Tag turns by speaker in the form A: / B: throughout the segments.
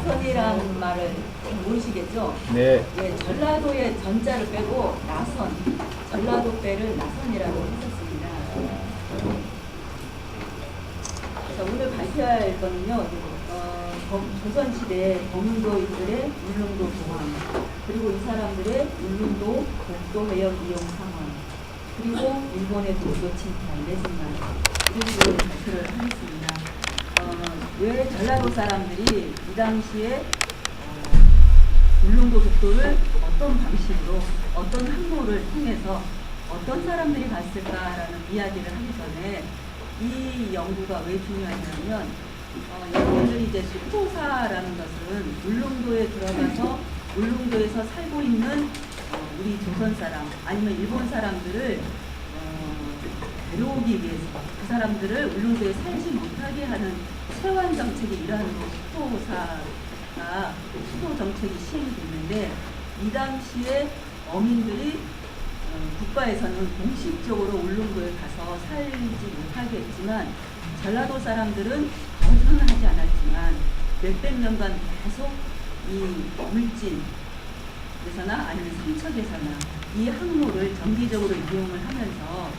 A: 나선이라는 말을 모르시겠죠?
B: 네.
A: 예, 전라도의 전자를 빼고 나선, 전라도 빼를 나선이라고 했었습니다. 자, 오늘 발표할 거는요, 조선시대 범문도인들의 울릉도 보항, 그리고 이 사람들의 울릉도 독도 해역 이용 상황, 그리고 일본의 독도 침탈, 내승만, 이런 식으로 발표를 하겠습니다. 왜 전라도 사람들이 이 당시에 울릉도 독도를 어떤 방식으로, 어떤 항로를 통해서 어떤 사람들이 갔을까라는 이야기를 하기 전에 이 연구가 왜 중요하냐면 여러분들이 이제 수도사라는 것은 울릉도에 들어가서 울릉도에서 살고 있는 우리 조선 사람 아니면 일본 사람들을 데려오기 위해서 그 사람들을 울릉도에 살지 못하게 하는 세완 정책이 일하는 수도사가 수도 정책이 시행이 됐는데 이 당시에 어민들이 국가에서는 공식적으로 울릉도에 가서 살지 못하게 했지만 전라도 사람들은 거주는 하지 않았지만 몇백 년간 계속 이 물진에서나 아니면 삼척에서나 이 항로를 정기적으로 이용을 하면서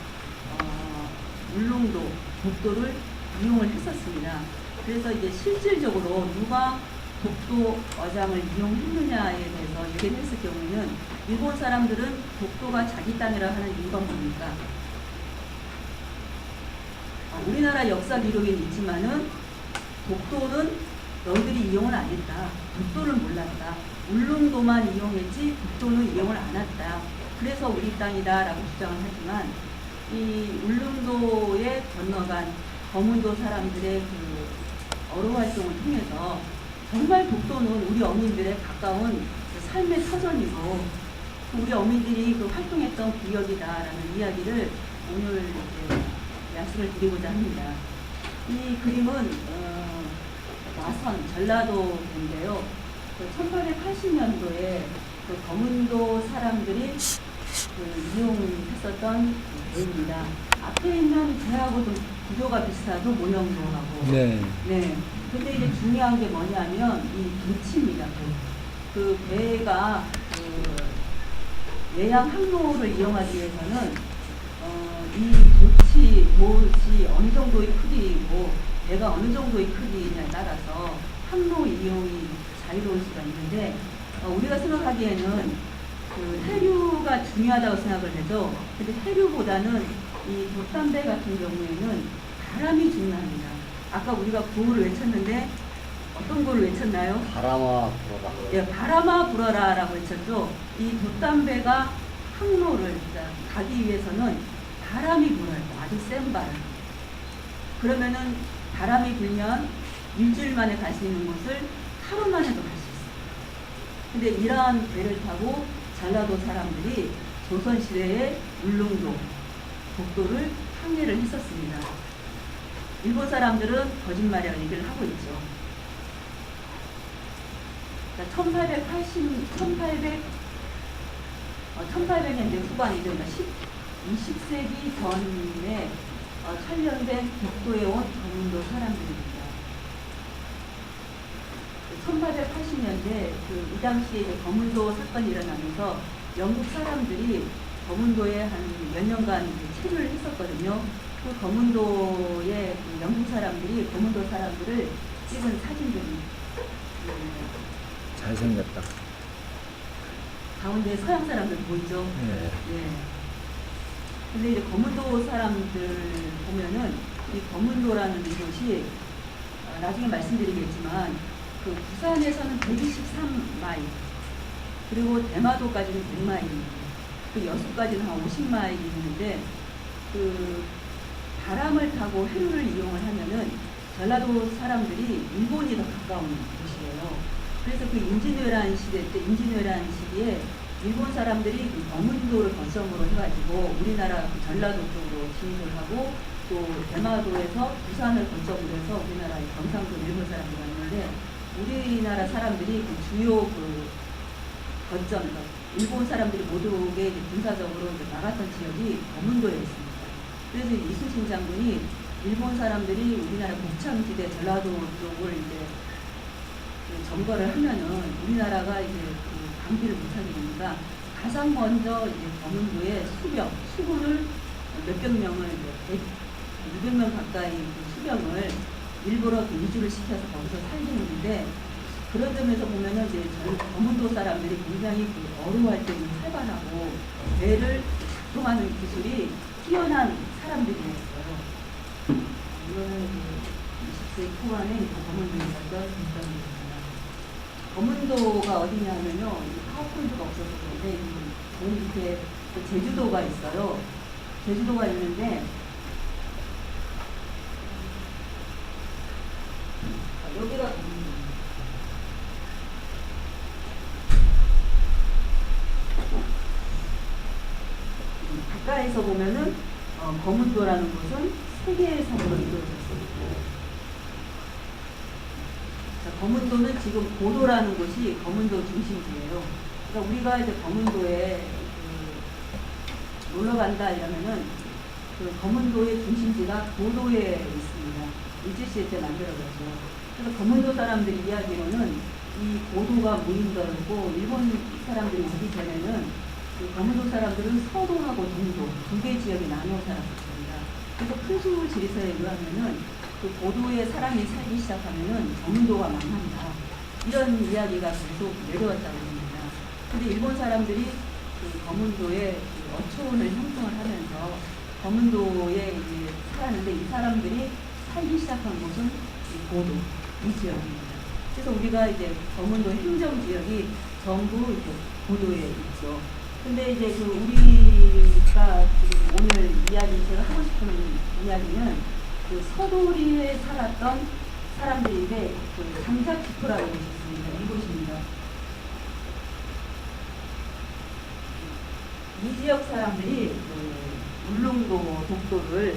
A: 울릉도, 독도를 이용을 했었습니다. 그래서 이제 실질적으로 누가 독도 어장을 이용했느냐에 대해서 얘기를 했을 경우에는 일본 사람들은 독도가 자기 땅이라 하는 이유가 뭡니까? 우리나라 역사 기록에는 있지만은 독도는 너희들이 이용을 안 했다. 독도를 몰랐다. 울릉도만 이용했지 독도는 이용을 안 했다. 그래서 우리 땅이다 라고 주장을 하지만 이 울릉도에 건너간 거문도 사람들의 그 어로 활동을 통해서 정말 독도는 우리 어민들의 가까운 그 삶의 터전이고 우리 어민들이 그 활동했던 구역이다라는 이야기를 오늘 이렇게 말씀을 드리고자 합니다. 이 그림은 나선 전라도인데요. 1880년도에 그 거문도 사람들이 그 이용했었던 배입니다. 앞에 있는 배하고도 구조가 비슷하고 모형도 하고.
B: 네.
A: 네. 근데 이제 중요한 게 뭐냐면 이 도치입니다. 그 배가 그 외양 항로를 이용하기 위해서는 이 도치 어느 정도의 크기이고 배가 어느 정도의 크기냐에 따라서 항로 이용이 자유로울 수가 있는데 우리가 생각하기에는 그 해류가 중요하다고 생각을 해도 근데 해류보다는 이 돛담배 같은 경우에는 바람이 중요합니다. 아까 우리가 구호를 외쳤는데 어떤 구호를 외쳤나요?
B: 바람아 불어라.
A: 예, 바람아 불어라 라고 외쳤죠. 이 돛담배가 항로를 가기 위해서는 바람이 불어야 돼. 아주 센 바람. 그러면은 바람이 불면 일주일 만에 갈 수 있는 곳을 하루 만에도 갈 수 있어요. 근데 이러한 배를 타고 전라도 사람들이 조선시대의 울릉도, 독도를 항해를 했었습니다. 일본 사람들은 거짓말이라고 얘기를 하고 있죠. 1800년대 후반이죠. 20세기 전에 촬영된 독도에 온 거문도 사람들입니다. 1880년대 이 당시에 거문도 사건이 일어나면서 영국 사람들이 거문도에 한 몇 년간 체류를 했었거든요. 그 거문도의 영국 사람들이 거문도 사람들을 찍은 사진들이
B: 잘생겼다.
A: 가운데 서양 사람들 보이죠?
B: 네.
A: 예. 근데 이제 거문도 사람들 보면은 이 거문도라는 이곳이 나중에 말씀드리겠지만 그 부산에서는 123마일 그리고 대마도까지는 100마일 그 여수까지는 한 50마일이 있는데 그 바람을 타고 해류를 이용을 하면은 전라도 사람들이 일본이 더 가까운 곳이에요. 그래서 그 임진왜란 시대 때 임진왜란 시기에 일본 사람들이 그 거문도를 거점으로 해가지고 우리나라 그 전라도 쪽으로 진입을 하고 또 대마도에서 부산을 거점으로 해서 우리나라의 경상도 일본 사람들이 왔는데 우리나라 사람들이 그 주요 그 거점 일본 사람들이 못 오게 군사적으로 막았던 지역이 거문도였습니다. 그래서 이순신 장군이 일본 사람들이 우리나라 곡창지대 전라도 쪽을 이제 그 점거를 하면은 우리나라가 이제 그 방비를 못하게 되니까 가장 먼저 이제 거문도의 수군을 몇백 명을 이제 200명 가까이 그 수병을 일부러 이주를 시켜서 거기서 살게 했는데, 그런 점에서 보면은 이제 저희 거문도 사람들이 굉장히 그 어려워할 때는 활발하고 배를 작동하는 기술이 뛰어난 사람들이었어요. 이거는 20세기 초반에 거문도에 있었던 일정입니다. 거문도가 어디냐면요, 파워포인트가 없어서 그런데 그 밑에 제주도가 있어요. 제주도가 있는데 여기가 거문도입니다. 가까이서 보면은 거문도라는 곳은 세계의 섬으로 이루어졌습니다. 거문도는 지금 고도라는 곳이 거문도 중심지예요. 그러니까 우리가 이제 거문도에 놀러 간다 이러면은 그 거문도의 중심지가 고도에 있습니다. 일제시대 때 만들어졌죠. 그래서 거문도 사람들 이야기로는 이 고도가 무인도였고, 일본 사람들이 오기 전에는 그 거문도 사람들은 서도하고 동도 두 개 지역에 나눠 살았습니다. 그래서 풍수 지리서에 의하면은 그 고도에 사람이 살기 시작하면은 거문도가 망한다, 이런 이야기가 계속 내려왔다고 합니다. 근데 일본 사람들이 그 거문도에 그 어촌을 형성을 하면서 거문도에 이제 살았는데, 이 사람들이 살기 시작한 곳은 이 고도, 이 지역입니다. 그래서 우리가 이제 거문도 행정지역이 전부 이제 고도에 있죠. 근데 이제 그 우리가 지금 오늘 이야기, 제가 하고 싶은 이야기는 그 서도리에 살았던 사람들인데, 그 장사지토라고 있습니다. 이곳입니다. 이 지역 사람들이 그 울릉도 독도를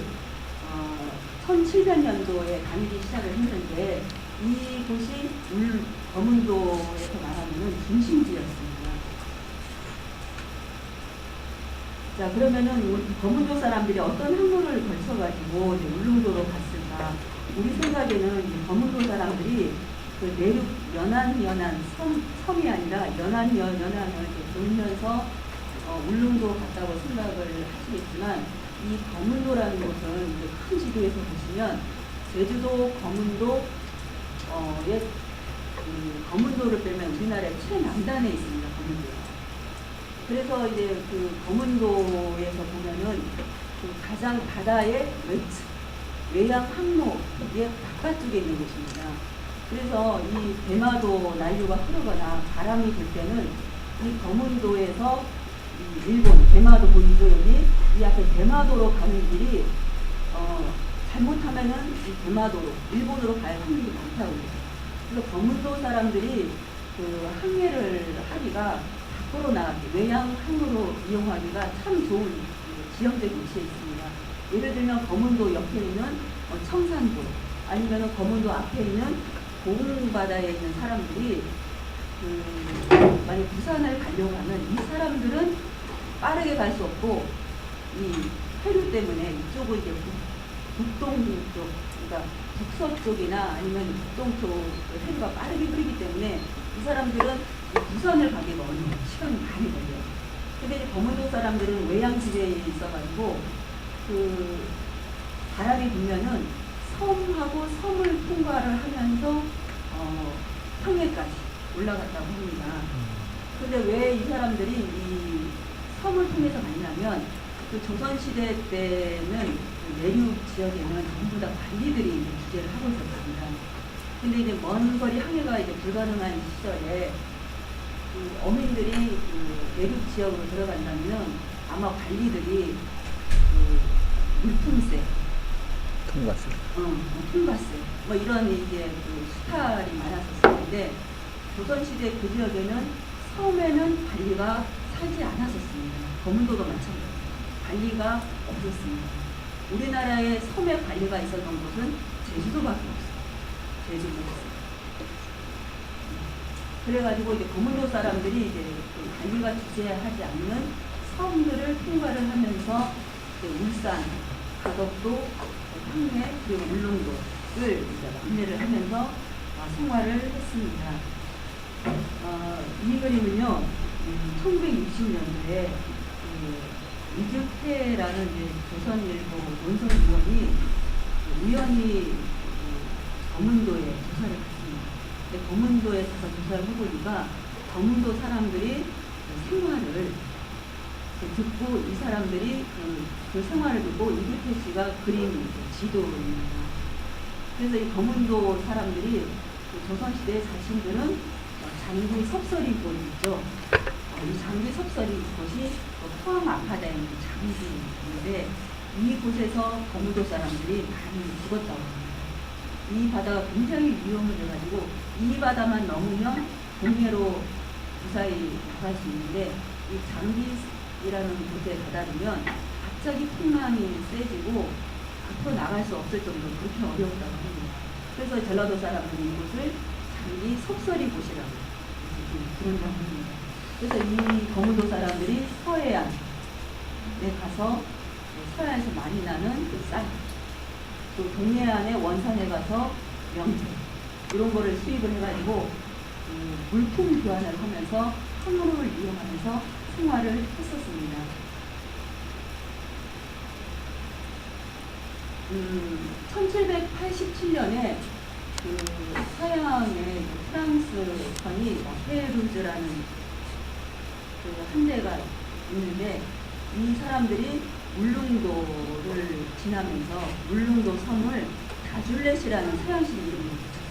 A: 1700년도에 다니기 시작을 했는데, 이곳이 거문도에서 말하면 중심지였습니다. 자, 그러면은 거문도 사람들이 어떤 항로를 걸쳐가지고 이제 울릉도로 갔을까? 우리 생각에는 거문도 사람들이 그 내륙 연안 섬이 아니라 연안 이렇게 돌면서 울릉도 갔다고 생각을 하시겠지만, 이 거문도라는 곳은 이제 큰 지도에서 보시면 제주도, 거문도, 거문도를 빼면 우리나라의 최남단에 있습니다. 거문도. 그래서 이제 그 거문도에서 보면은 그 가장 바다의 외양 항로의 바깥쪽에 있는 곳입니다. 그래서 이 대마도 난류가 흐르거나 바람이 불 때는 이 거문도에서 이 일본 대마도 보이죠, 여기? 이 앞에 대마도로 가는 길이 잘못하면은 이 대마도로 일본으로 갈 확률이 많다고 해요. 그래서 거문도 사람들이 그 항해를 하기가 밖으로 나가기, 외양 항로로 이용하기가 참 좋은 지형적 위치에 있습니다. 예를 들면 거문도 옆에 있는 청산도, 아니면 거문도 앞에 있는 고흥바다에 있는 사람들이 만약 부산을 가려고 하면 이 사람들은 빠르게 갈 수 없고, 이 해류 때문에 이쪽은 이제 북동 쪽, 그러니까 북서쪽이나 아니면 북동쪽 해류가 빠르게 흐르기 때문에 이 사람들은 부산을 가기가 어려워요. 시간이 많이 걸려요. 근데 이제 거문도 사람들은 외양지대에 있어가지고 그 바람이 불면은 섬하고 섬을 통과를 하면서 평해까지 올라갔다고 합니다. 근데 왜 이 사람들이 이 섬을 통해서 갔냐면, 그 조선시대 때는 그 내륙 지역에는 전부 다 관리들이 주재를 하고 있었습니다. 근데 이제 먼 거리 항해가 이제 불가능한 시절에 그 어민들이 그 내륙 지역으로 들어간다면 아마 관리들이 그 물품세, 통과세, 뭐 이런 이제 그 수탈이 많았었는데, 조선시대 그 지역에는 섬에는 관리가 살지 않았었습니다. 거문도도 마찬가지입니다. 관리가 없었습니다. 우리나라의 섬에 관리가 있었던 곳은 제주도밖에 없어요. 제주도였어요. 그래가지고 이제 거문도 사람들이 이제 그 관리가 주재하지 않는 섬들을 통과를 하면서 울산, 가덕도, 황해, 그리고 울릉도를 이제 왕래를 하면서 생활을 했습니다. 이 그림은요, 1960년도에 이규태라는 조선일보 논설위원이 우연히 거문도에 조사를 갔습니다. 근데 거문도에 가서 조사를 해보니까 거문도 사람들이 생활을 듣고 이 사람들이 그 생활을 듣고 이규태 씨가 그린 지도입니다. 그래서 이 거문도 사람들이 조선시대 자신들은 장기 섭설이 곳 있죠. 이 장기 섭설이 곳이 포항 앞바다에 있는 장기인데 이곳에서 거문도 사람들이 많이 죽었다고 합니다. 이 바다가 굉장히 위험해가지고 이 바다만 넘으면 동해로 무사히 나갈 수 있는데 이 장기라는 곳에 다다르면 갑자기 풍랑이 세지고 앞으로 나갈 수 없을 정도로 그렇게 어려웠다고 합니다. 그래서 전라도 사람들이 이곳을 장기 섭설이 곳이라고 그런다고 합니다. 그래서 이 거문도 사람들이 서해안에 가서 서해안에서 많이 나는 쌀, 또 동해안의 원산에 가서 명태 이런 거를 수입을 해가지고 물품 교환을 하면서 항로를 이용하면서 생활을 했었습니다. 1787년에 그 서양의 프랑스선이 라페루즈라는 그 함대가 있는데 이 사람들이 울릉도를 지나면서 울릉도 섬을 다줄렛이라는 서양식 이름으로 붙였습니다.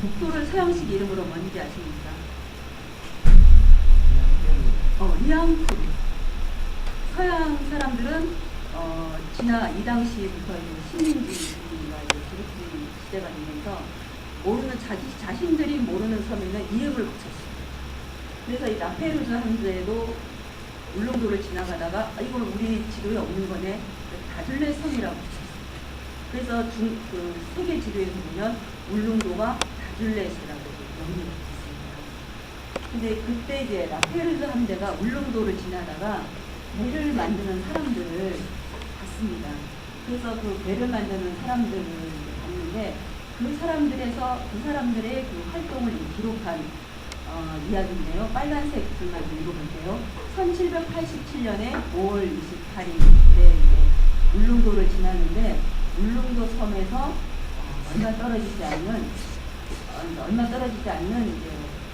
A: 독도를 서양식 이름으로 뭔지 아십니까? 리앙푸르. 서양 사람들은 이 당시부터 식민지가 기록지 시대가 되면서 모르는 자신들이 모르는 섬에는 이름을 붙였어요. 그래서 이 라페루즈 함대도 울릉도를 지나가다가 이건 우리 지도에 없는 거네. 다줄렛 섬이라고 붙였어요. 그래서 그 세계 지도에서 보면 울릉도가 다줄렛이라고 명명이 있습니다. 근데 그때 이제 라페루즈 함대가 울릉도를 지나다가 배를 만드는 사람들을 봤습니다. 그래서 그 배를 만드는 사람들을 봤는데 그 사람들의 그 활동을 기록한 이야기인데요. 빨간색 줄만 읽어볼게요. 1787년에 5월 28일에 울릉도를 지났는데 울릉도 섬에서 얼마 떨어지지 않는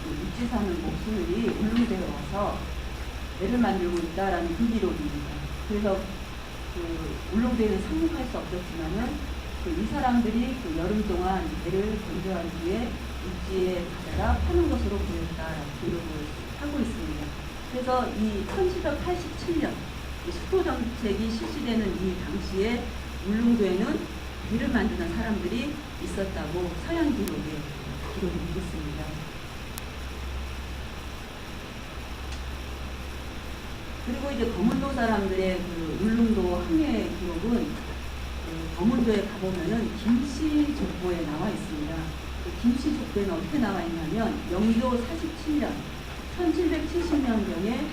A: 육지사는 목수들이 울릉도에 와서 배를 만들고 있다라는 그 기록입니다. 그래서 그 울릉도에는 상륙할 수 없었지만은 이 사람들이 그 여름 동안 배를 건조한 뒤에 육지에 가다가 파는 것으로 보였다라는 기록을 하고 있습니다. 그래서 이 1787년 수도 정책이 실시되는 이 당시에 울릉도에는 배를 만드는 사람들이 있었다고 서양 기록에 기록이 있습니다. 그리고 이제 거문도 사람들의 그 울릉도 항해 기록은 거문도에 가보면은 김씨 족보에 나와 있습니다. 그 김씨 족보에는 어떻게 나와 있냐면 영조 47년 1770년경에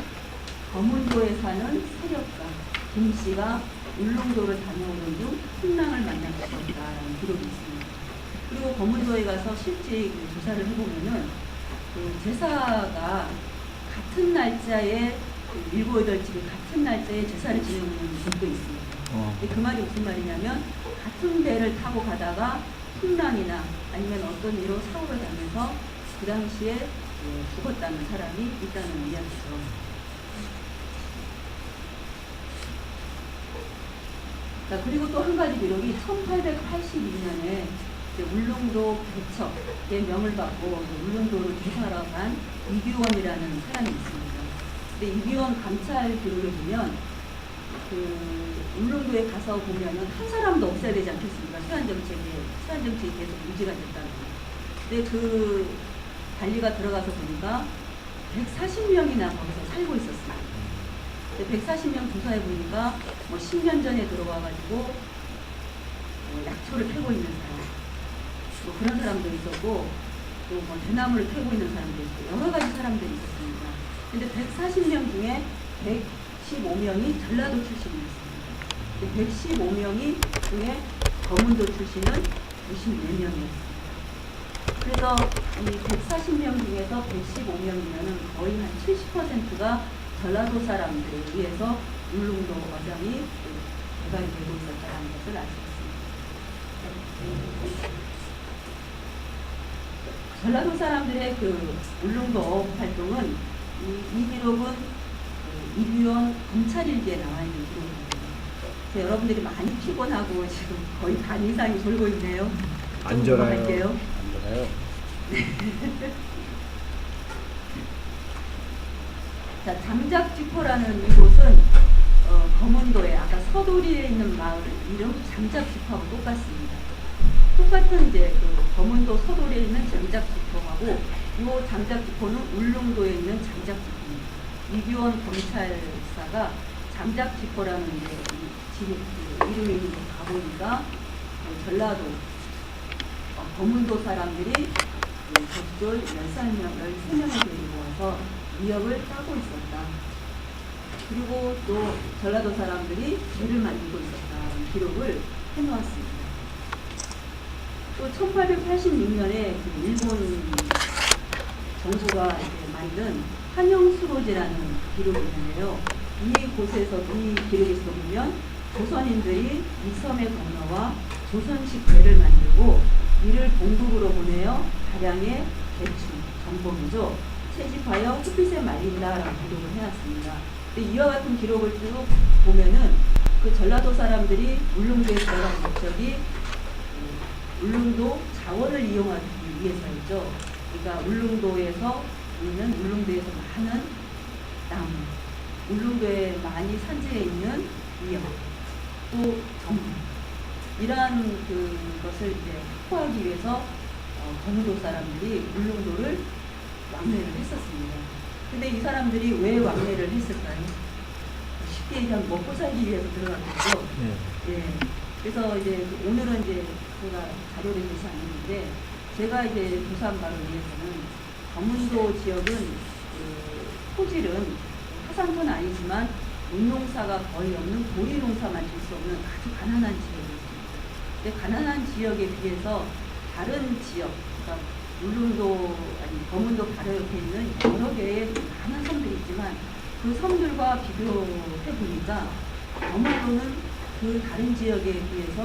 A: 거문도에 사는 세력가 김씨가 울릉도를 다녀오는 중 풍랑을 만나게 되었다라는 기록이 있습니다. 그리고 거문도에 가서 실제 그 조사를 해보면은 그 제사가 같은 날짜에 7, 8집이 같은 날짜에 제사를 지내는 분도 있습니다. 그 말이 무슨 말이냐면 같은 배를 타고 가다가 풍랑이나 아니면 어떤 일로 사고를 당해서 그 당시에 죽었다는 사람이 있다는 이야기죠. 자, 그리고 또 한 가지 기록이 1882년에 울릉도 배척의 명을 받고 울릉도를 조사하러 간 이규원이라는 사람이 있습니다. 근데 이규원 감찰 기록을 보면 그 울릉도에 가서 보면은 한 사람도 없어야 되지 않겠습니까? 세안 정책이 계속 유지가 됐다는 거. 근데 그 관리가 들어가서 보니까 140명이나 거기서 살고 있었어요. 근데 140명 조사해 보니까 뭐 10년 전에 들어와가지고 약초를 캐고 있는 사람, 뭐 그런 사람도 있었고, 또 뭐 대나무를 캐고 있는 사람도 있고 여러 가지 사람들이 있었습니다. 근데 140명 중에 115명이 전라도 출신이었습니다. 115명이 중에 거문도 출신은 9494명이었습니다. 그래서 이 140명 중에서 115명이면 거의 한 70%가 전라도 사람들에 의해서 울릉도 어장이 개발이 되고 있었다는 것을 알 수 있습니다. 전라도 사람들의 그 울릉도 어업 활동은 이 기록은 이규원 검찰일기에 나와 있는 기록입니다. 여러분들이 많이 피곤하고 지금 거의 반 이상이 졸고 있네요.
B: 안 졸아요.
A: 할게요.
B: 안 졸아요.
A: 자, 장작지포라는 이곳은 검은도에 아까 서도리에 있는 마을 이름 장작지포하고 똑같습니다. 똑같은 이제 그 검은도 서도리에 있는 장작지포하고 이 장작지포는 울릉도에 있는 장작지포입니다. 이규원 검찰사가 장작지포라는 이제 이름이 있는 곳 가보니까 전라도 검은도 사람들이 적졸 13명을 데리고 와서 미역을 따고 있었다. 그리고 또 전라도 사람들이 배를 만들고 있었다는 기록을 해놓았습니다. 또 1886년에 그 일본 정부가 만든 한영수로지라는 기록이 있는데요. 이 기록에서 보면 조선인들이 이 섬에 건너와 조선식 배를 만들고 이를 동북으로 보내어 다량의 대추, 전복이죠. 채집하여 햇빛에 말린다라고 기록을 해놨습니다. 근데 이와 같은 기록을 쭉 보면은 그 전라도 사람들이 울릉도에 들어간 목적이 울릉도 자원을 이용하기 위해서였죠. 그러니까 울릉도에서 많은 나무, 울릉도에 많이 산지에 있는 미역, 또 전복 이러한 그것을 이제 확보하기 위해서 검은도 사람들이 울릉도를 왕래를 했었습니다. 근데 이 사람들이 왜 왕래를 했을까요? 쉽게 얘기하면 먹고 살기 위해서 들어갔겠죠. 예. 그래서 이제 오늘은 이제 제가 자료를 주지 않는데 제가 이제 조사한 바로 의해서는 검은도 지역은 그 토질은 화산토는 아니지만 논농사가 거의 없는 보리농사만 질 수 없는 아주 가난한 지역이었습니다. 근데 가난한 지역에 비해서 다른 지역, 그러니까 울릉도 아니 검은도 바로 옆에 있는 여러 개의 많은 섬들이 있지만 그 섬들과 비교해 보니까 검은도는 그 다른 지역에 비해서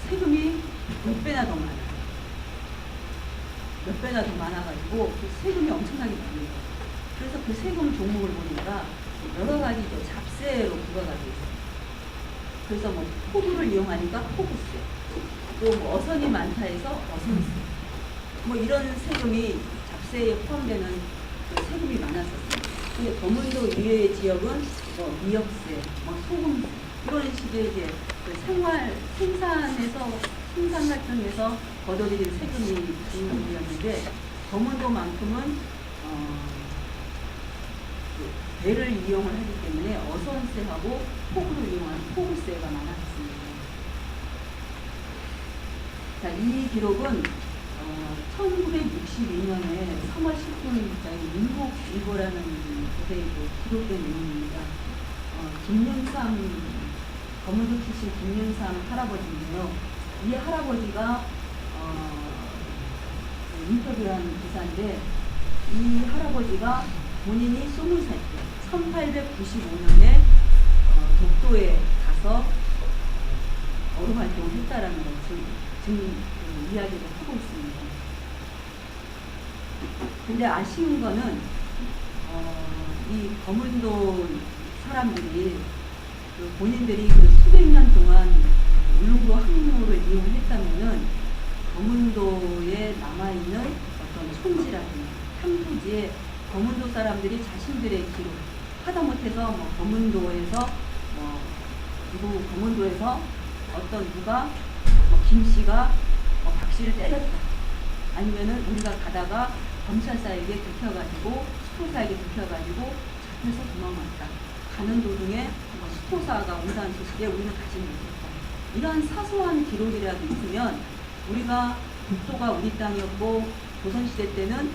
A: 세금이 몇 배나 더 많아요. 몇 배나 더 많아가지고 그 세금이 엄청나게 많아요. 그래서 그 세금 종목을 보니까 여러 가지 잡세로 부과가 되어 있어요. 그래서 뭐 포도를 이용하니까 포도세, 또 뭐 어선이 많다 해서 어선세, 뭐 이런 세금이 잡세에 포함되는 그 세금이 많았었어요. 근데 검은도 이외의 지역은 뭐 미역세, 뭐 소금세 이런 식의 이제 그 생산 활동에서 거둬들인 세금이 중요했는데 검은도만큼은 배를 이용을 하기 때문에 어선세하고 포구를 이용하는 포구세가 많았습니다. 자, 이 기록은 1962년에 3월 19일자인 민국일보라는 곳에 기록된 내용입니다. 김윤삼, 검은도 출신 김윤삼 할아버지인데요. 이 할아버지가 인터뷰한 기사인데 이 할아버지가 본인이 20살 때 1895년에 독도에 가서 어로 활동을 했다라는 것을 지금 이야기를 하고 있습니다. 근데 아쉬운 거는 이 검은도 사람들이 본인들이 수백 년 동안 울릉도 항로를 이용했다면은 검은도에 남아있는 어떤 촌지라든가 탐토지에 검은도 사람들이 자신들의 기록, 하다못해서 뭐 검은도에서 검은도에서 어떤 누가 김씨가 박씨를 때렸다. 아니면은 우리가 가다가 검찰사에게 들켜가지고 수포사에게 들켜가지고 잡혀서 도망왔다. 가는 도중에 수포사가 온다는 소식에 우리는 가지 못했다. 이러한 사소한 기록이라도 있으면 우리가 독도가 우리 땅이었고 조선시대 때는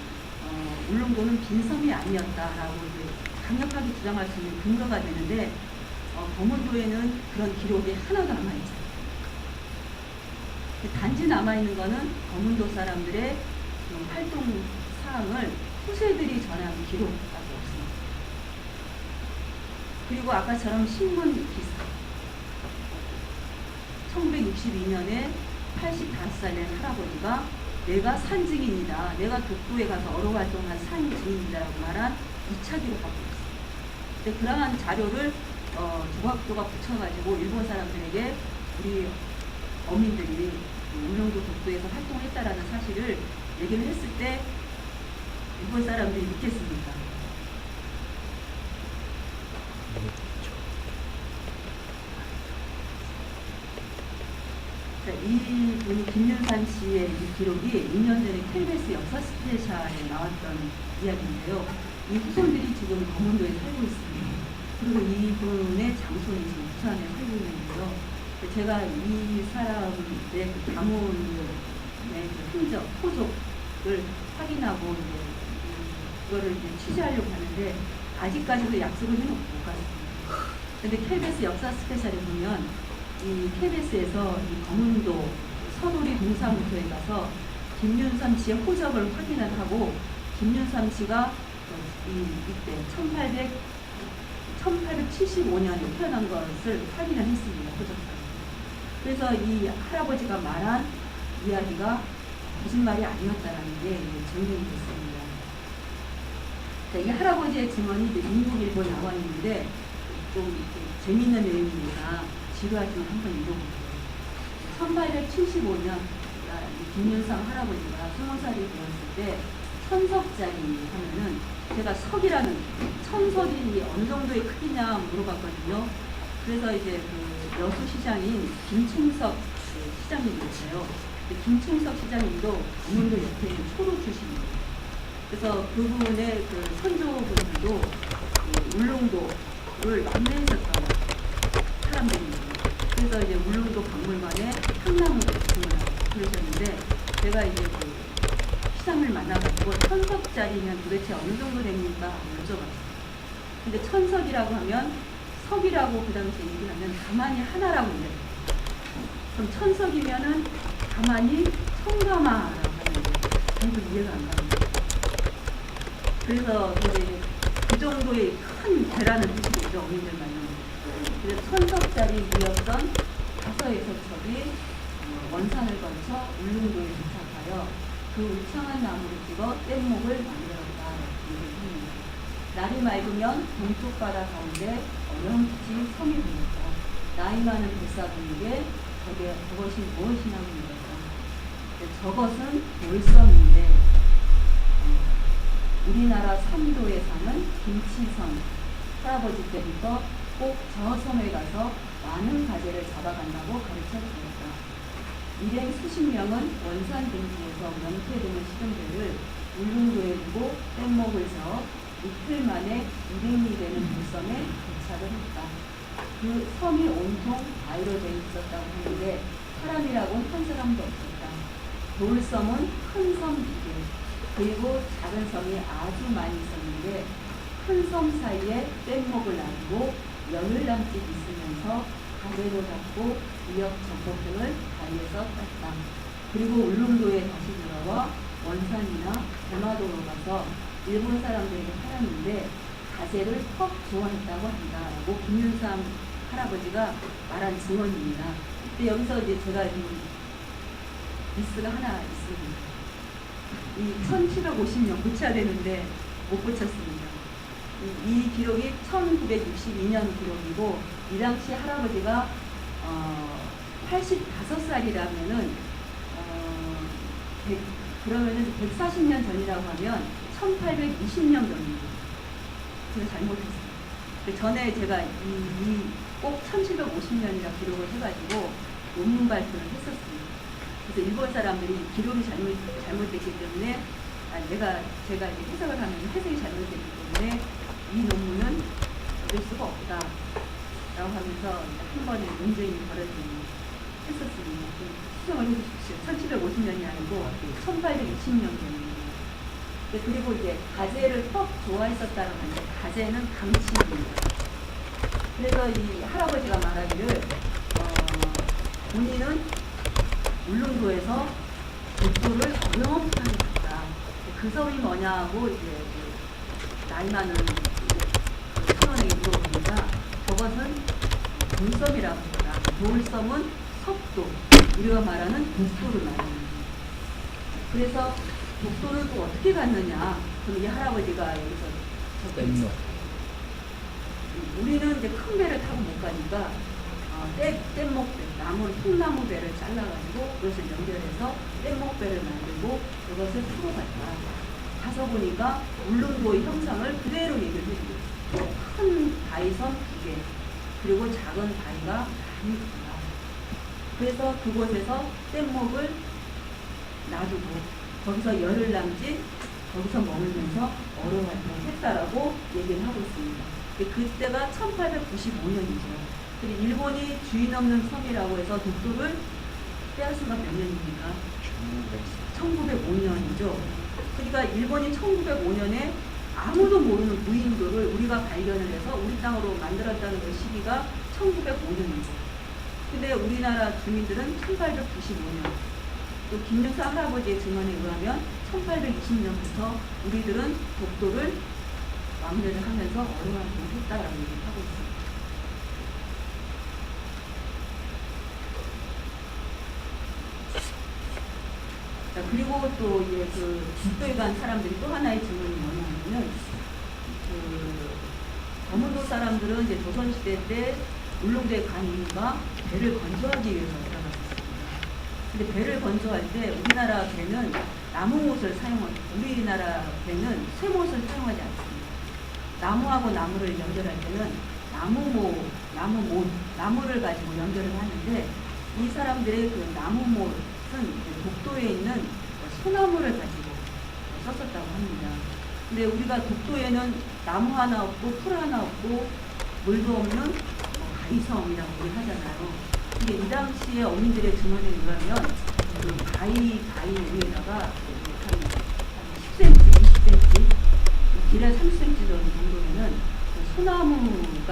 A: 울릉도는 빈섬이 아니었다라고 이제 강력하게 주장할 수 있는 근거가 되는데 검은도에는 그런 기록이 하나도 남아있지 않아요. 단지 남아있는 거는 거문도 사람들의 활동 사항을 후세들이 전한 기록밖에 없습니다. 그리고 아까처럼 신문 기사 1962년에 85살의 할아버지가 내가 산 증인이다. 내가 독도에 가서 어로 활동한 산 증인이다라고 말한 2차 기록 갖고 있습니다. 근데 그러한 자료를 조각조각 붙여가지고 일본 사람들에게 우리 어민들이 울릉도 독도에서 활동했다라는 사실을 얘기를 했을 때 일본 사람들이 믿겠습니까? 이분이 김윤산 씨의 이 기록이 2년 전에 KBS 역사 스페셜에 나왔던 이야기인데요. 이 후손들이 지금 거문도에 살고 있습니다. 그리고 이분의 장소는 지금 부산에 살고 있는데요. 제가 이 사람의 그 가문의 그 흔적, 호족을 확인하고 그거를 취재하려고 하는데 아직까지도 약속을 해놓고 못 갔습니다. 근데 KBS 역사 스페셜에 보면 이 KBS에서 이 거문도 서돌이 동사무소에 가서 김윤삼 씨의 호적을 확인을 하고 김윤삼 씨가 이때 1875년에 태어난 것을 확인을 했습니다. 호적상. 그래서 이 할아버지가 말한 이야기가 거짓말이 아니었다라는 게 증명이 됐습니다. 자, 이 할아버지의 증언이 민국일보에 나와 있는데 좀 재미있는 내용이니까 지루하지만 한번 읽어볼게요. 1875년 김윤상 할아버지가 20살이 되었을 때 천석짜리 하면은 제가 석이라는 천석이 어느 정도의 크기냐 물어봤거든요. 그래서 이제 그 여수시장인 김충석 시장님이었어요. 김충석 시장님도 거문도 옆에 있는 초로 출신입니다. 그래서 그분의 그 선조분들도 그 울릉도를 만나셨던 사람들입니다. 그래서 이제 울릉도 박물관에 향나무를 주문하고 그러셨는데 제가 이제 그 시장을 만나가지고 천석짜리면 도대체 어느 정도 됩니까? 여쭤봤어요. 근데 천석이라고 하면 석이라고 그 당시에 얘기하면 가만히 하나라고 그래요. 그럼 천석이면은 가만히 청가마라고 하는데 전혀 이해가 안 갑니다. 그래서 이제 그 정도의 큰 배라는 뜻이죠. 어민들 말로. 그래서 천석짜리 무역선 5~6척이 원산을 거쳐 울릉도에 도착하여 그 우창한 나무를 찍어 뗏목을 만들었다. 날이 맑으면 동쪽 바다 가운데 어렴풋이 섬이 보였다. 나이 많은 백사분에게 저것이 무엇이냐고 물었다. 저것은 돌섬인데 우리나라 삼도에 사는 김치성 할아버지 때부터 꼭 저 섬에 가서 많은 가재를 잡아간다고 가르쳐 주었다. 일행 수십 명은 원산 등지에서 명태되는 시름들을 울릉도에 두고 뗏목을 저 이틀 만에 200리 되는 돌섬에 도착을 했다. 그 섬이 온통 바위로 되어 있었다고 하는데 사람이라고는 한 사람도 없었다. 돌섬은 큰 섬 2개 그리고 작은 섬이 아주 많이 있었는데 큰 섬 사이에 뗏목을 놔두고 열흘 남짓 있으면서 가재로 잡고 무역 정복 등을 다리에서 땄다. 그리고 울릉도에 다시 돌아와 원산이나 대마도로 가서 일본 사람들에게 팔았는데 가재를 퍽 좋아했다고 한다라고 김윤삼 할아버지가 말한 증언입니다. 근데 여기서 이제 제가 미스가 하나 있습니다. 이 1750년 고쳐야 되는데 못 고쳤습니다. 이 기록이 1962년 기록이고 이 당시 할아버지가 85살이라면은 그러면은 140년 전이라고 하면 1820년 전입니다. 제가 잘못했어요. 그 전에 제가 꼭 1750년이라 기록을 해가지고 논문 발표를 했었습니다. 그래서 일본 사람들이 기록이 잘못됐기 때문에 제가 이제 해석을 하면 해석이 잘못됐기 때문에 이 논문은 얻을 수가 없다 라고 하면서 한 번에 논쟁이 했었습니다. 수정을 해주십시오. 1750년이 아니고 1860년 전입니다. 그리고 이제 가재를 퍽 좋아했었다는 건데 가재는 강치입니다. 그래서 이 할아버지가 말하기를 본인은 울릉도에서 독도를 어영하게 갔다. 그 섬이 뭐냐고 이제 그 나이 많은 선원에게 물어보니까 저것은 돌섬이라고 합니다. 돌섬은 석도, 우리가 말하는 독도를 말합니다. 그래서 독도를 또 어떻게 갔느냐? 그럼 이 할아버지가 여기서
B: 뗏목.
A: 우리는 이제 큰 배를 타고 못 가니까 뗏목배, 통나무 배를 잘라가지고 그것을 연결해서 뗏목배를 만들고 그것을 타고 갔다. 가서 보니까 울릉도의 형상을 그대로 얘기를 해주고 큰 바위섬 2개 그리고 작은 바위가 많이 있다. 그래서 그곳에서 뗏목을 놔두고 거기서 열흘 남짓 거기서 머물면서 어려웠던 했다라고 얘기를 하고 있습니다. 그때가 1895년이죠. 그리고 일본이 주인 없는 섬이라고 해서 독도를 빼앗은 건 몇 년입니까? 1905년이죠. 그러니까 일본이 1905년에 아무도 모르는 무인도를 우리가 발견을 해서 우리 땅으로 만들었다는 그 시기가 1905년이죠. 근데 우리나라 주민들은 1895년, 또 김영사 할아버지의 증언에 의하면 1820년부터 우리들은 독도를 왕래를 하면서 어려움을 했다라고 얘기를 하고 있습니다. 자, 그리고 또 이제 그 독도에 간 사람들이 또 하나의 증언이 뭐냐면은 그 거문도 사람들은 이제 조선시대 때 울릉도에 간 이유가 배를 건조하기 위해서 들어갔습니다. 근데 배를 건조할 때 우리나라 배는 나무못을 사용하고 우리나라 배는 쇠못을 사용하지 않습니다. 나무하고 나무를 연결할 때는 나무를 가지고 연결을 하는데 이 사람들의 그 나무못은 독도에 있는 소나무를 가지고 썼었다고 합니다. 근데 우리가 독도에는 나무 하나 없고 풀 하나 없고 물도 없는 바위섬이라고 하잖아요. 근데 이 당시에 어민들의 증언에 의하면 그 바위 위에다가 한 10cm, 20cm, 길에 30cm 정도면은 그 소나무가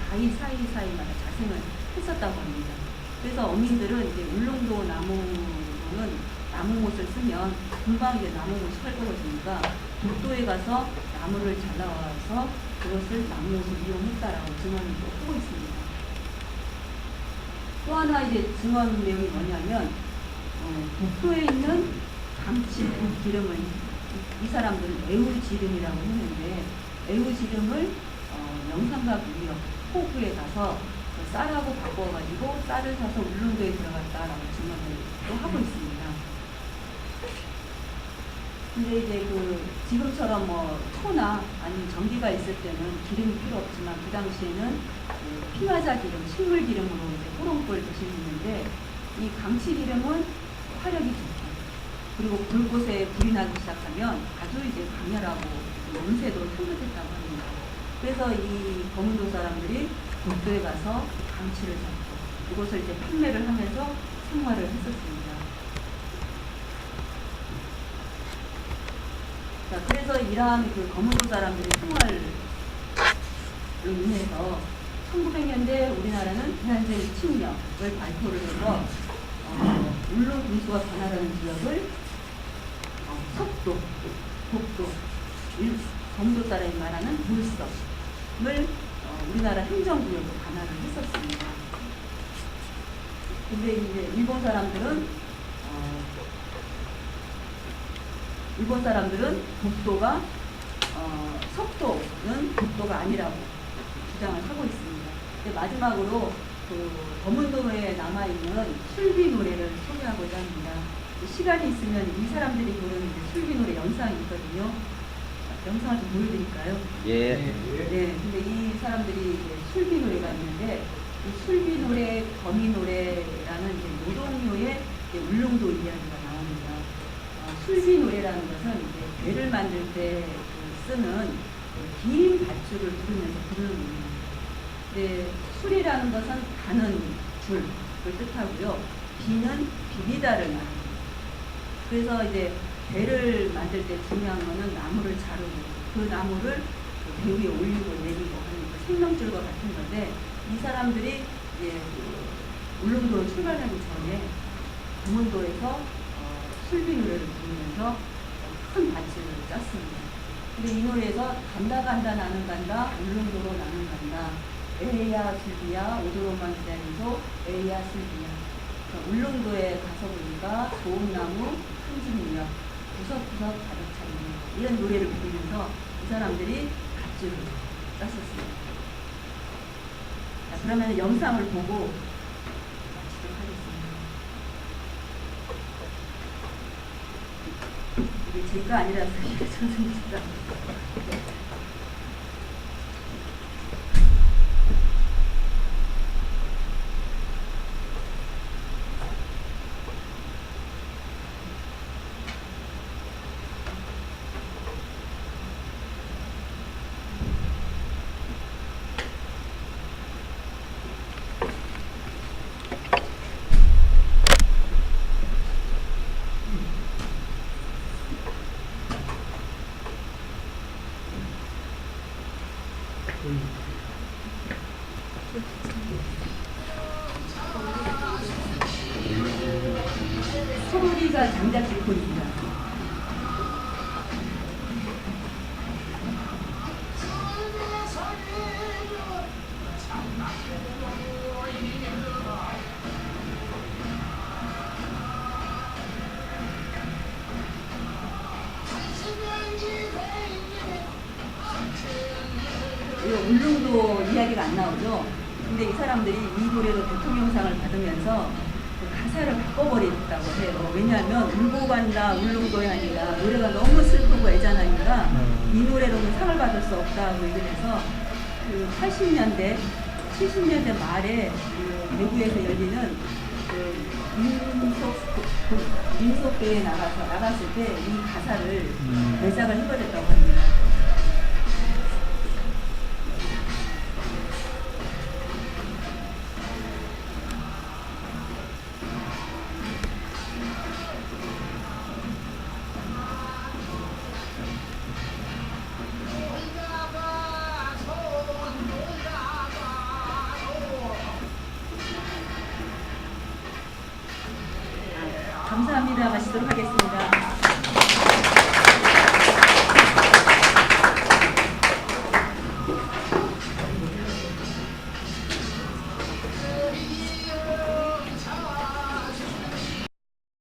A: 바위 사이사이마다 자생을 했었다고 합니다. 그래서 어민들은 이제 울릉도 나무는 나무못을 쓰면 금방 이제 나무못이 헐거워지니까 독도에 가서 나무를 잘라와서 그것을 나무못을 이용했다라고 증언을 하고 있습니다. 또 하나 이제 증언 내용이 뭐냐면 독도에 있는 감칠 기름을 이 사람들은 애우지름이라고 했는데 애우지름을 영산각 위역 포구에 가서 그 쌀하고 바꿔가지고 쌀을 사서 울릉도에 들어갔다라고 증언을 또 하고 있습니다. 근데 이제 그 지금처럼 뭐 초나 아니면 전기가 있을 때는 기름이 필요 없지만 그 당시에는 그 피마자 기름, 식물 기름으로 이제 호롱불 드시는데 이 감치 기름은 화력이 좋고 그리고 불꽃에 불이 나기 시작하면 아주 이제 강렬하고 냄새도 향긋했다고 합니다. 그래서 이 거문도 사람들이 독도에 가서 감치를 잡고 이것을 이제 판매를 하면서 생활을 했었습니다. 자, 그래서 이러한 그 거문도 사람들의 생활로 인해서 1900년대 우리나라는 대한제일 침략을 발표를 해서 울릉 군수가 관할하는 지역을 석도, 독도, 거문도 사람이 말하는 돌섬을 우리나라 행정구역으로 관할을 했었습니다. 근데 이제 일본 사람들은 독도가 석도는 독도가 아니라고 주장을 하고 있습니다. 근데 마지막으로 그 거문도에 남아있는 술비 노래를 소개하고자 합니다. 시간이 있으면 이 사람들이 부르는 술비 노래 영상이 있거든요. 영상을 좀 보여드릴까요?
B: 예.
A: 네. 근데 이 사람들이 이제 술비 노래가 있는데 이 술비 노래, 거미 노래라는 이제 노동요의 이제 울릉도 이야기가 나옵니다. 술비 노래라는 것은 이제 배를 만들 때 쓰는 긴 밧줄을 부르면서 부르는 겁니다. 네, 술이라는 것은 가는 줄을 뜻하고요. 비는 비비다를 말합니다. 그래서 이제 배를 만들 때 중요한 거는 나무를 자르고 그 나무를 배 위에 올리고 내리고 하는 그 생명줄과 같은 건데 이 사람들이 이제 울릉도로 출발하기 전에 검은도에서 술비 노래를 부르면서 큰 밭을 짰습니다. 근데 이 노래에서 간다 간다 나는 간다 울릉도로 나는 간다 에이야 슬비야 오도로만 기다리소 에이야 슬비야. 그러니까 울릉도에 가서 보니까 좋은 나무 큰 집이며 구석구석 가득 차는 이런 노래를 부르면서 이 사람들이 밧줄을 짰었습니다. 자, 그러면 영상을 보고 마치도록 하겠습니다. 이게 제가 아니라서 저는 진짜 소리가 장작 길거리입니다. 울릉도 이야기가 안 나오죠. 근데 이 사람들이 이 노래로 대통령상을 받으면서 그 가사를 바꿔버렸다고 해요. 왜냐하면 울고 간다 울릉도에 아니라 노래가 너무 슬프고 애잔하니까 이 노래로는 상을 받을 수 없다고 얘기를 해서 그 80년대 70년대 말에 그 대구에서 열리는 그 민속대회에 나갔을 때 이 가사를 매작을 해버렸다고 합니다. 감사합니다. 마치도록 하겠습니다.